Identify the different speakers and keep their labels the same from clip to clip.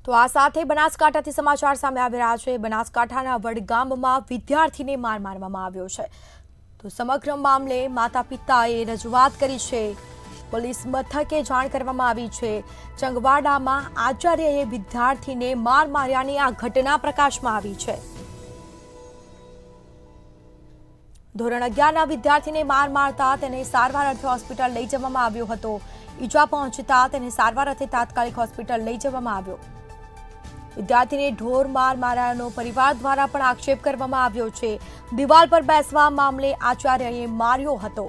Speaker 1: તો આ સાથે બનાસકાંઠાથી સમાચાર સામે આવી રહ્યા છે। બનાસકાંઠાના વડગામમાં વિદ્યાર્થીને માર મારવામાં આવ્યો છે। તો સમગ્ર મામલે માતા પિતાએ રજૂઆત કરી છે। પોલીસ મથકે જાણ કરવામાં આવી છે। ચંગવાડામાં આચાર્યએ વિદ્યાર્થીને માર માર્યાની આ ઘટના પ્રકાશમાં આવી છે। ધોરણ 11ના વિદ્યાર્થીને માર મારતા તેને સારવાર અર્થે હોસ્પિટલ લઈ જવામાં આવ્યો હતો। ઈજા પહોંચતા તેને સારવાર અર્થે તાત્કાલિક હોસ્પિટલ લઈ જવામાં આવ્યો। વિદ્યાર્થીને ઢોર માર માર્યાનો પરિવાર દ્વારા પણ આક્ષેપ કરવામાં આવ્યો છે। દિવાલ પર બેસવા મામલે આચાર્યએ માર્યો હતો।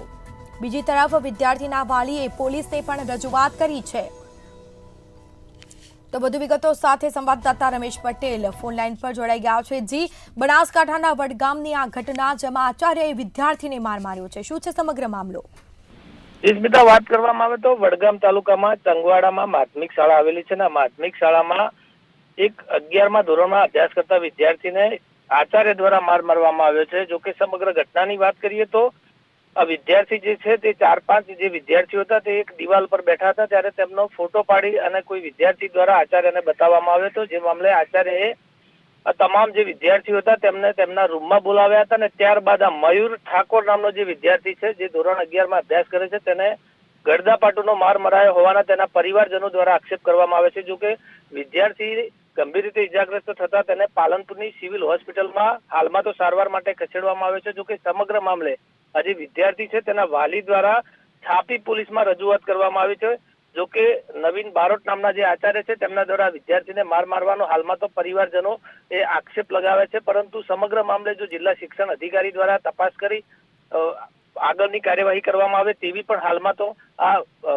Speaker 1: બીજી તરફ વિદ્યાર્થીના વાલીએ પોલીસને પણ રજૂઆત કરી છે। તો વધુ વિગતો સાથે સંવાદદાતા રમેશ પટેલ ફોન લાઈન પર જોડાઈ ગયા છે। જી, બનાસકાંઠાના વડગામની આ ઘટના જેમાં આચાર્યએ વિદ્યાર્થીને માર માર્યો છે, શું છે સમગ્ર મામલો?
Speaker 2: સ્મિતા, વાત કરવામાં આવે તો વડગામ તાલુકામાં ચંગવાડામાં માધ્યમિક શાળા આવેલી છે ને માધ્યમિક શાળામાં એક 11મા ધોરણમાં અભ્યાસ કરતા વિદ્યાર્થીને આચાર્ય દ્વારા માર મારવામાં આવ્યો છે। જો કે સમગ્ર ઘટનાની વાત કરીએ તો આ વિદ્યાર્થી જે છે તે 4-5 જે વિદ્યાર્થીઓ હતા તે એક દિવાલ પર બેઠા હતા, ત્યારે તેમનો ફોટો પાડી અને કોઈ વિદ્યાર્થી દ્વારા આચાર્યને બતાવવામાં આવ્યો હતો। જે મામલે આચાર્યએ તમામ જે વિદ્યાર્થીઓ હતા તેમને તેમના રૂમમાં બોલાવ્યા હતા અને ત્યારબાદ આ મયુર ઠાકોર નામનો જે વિદ્યાર્થી છે જે ધોરણ 11માં અભ્યાસ કરે છે તેને ગળદાપાટુનો માર મરાયો હોવાના તેના પરિવારજનો દ્વારા આક્ષેપ કરવામાં આવે છે। જો કે વિદ્યાર્થી ગંભીર રીતે ઇજાગ્રસ્ત થતા તેને પાલનપુરની સિવિલ હોસ્પિટલમાં હાલમાં તો સારવાર માટે ખસેડવામાં આવ્યો છે। જો કે સમગ્ર મામલે આજે વિદ્યાર્થી છે તેના વાલી દ્વારા છાપી પોલીસમાં રજૂઆત કરવામાં આવી છે। જો કે નવીન બારોટ નામના જે આચાર્ય છે તેમના દ્વારા વિદ્યાર્થીને માર મારવાનો હાલમાં તો પરિવારજનો એ આક્ષેપ લગાવે છે, પરંતુ સમગ્ર મામલે જો જિલ્લા શિક્ષણ અધિકારી દ્વારા તપાસ કરી આગળની કાર્યવાહી કરવામાં આવે તેવી પણ હાલમાં તો આ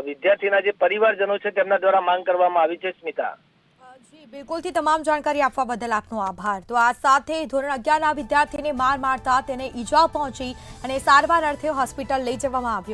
Speaker 2: વિદ્યાર્થીના જે પરિવારજનો છે તેમના દ્વારા માંગ કરવામાં આવી છે। સ્મિતા,
Speaker 1: જી બિલકુલથી તમામ જાણકારી આપવા બદલ આપનો આભાર। તો આ સાથે ધોરણ 11ના વિદ્યાર્થીને માર મારતા તેને ઈજા પહોંચી અને સારવાર અર્થે હોસ્પિટલ લઈ જવામાં આવ્યો।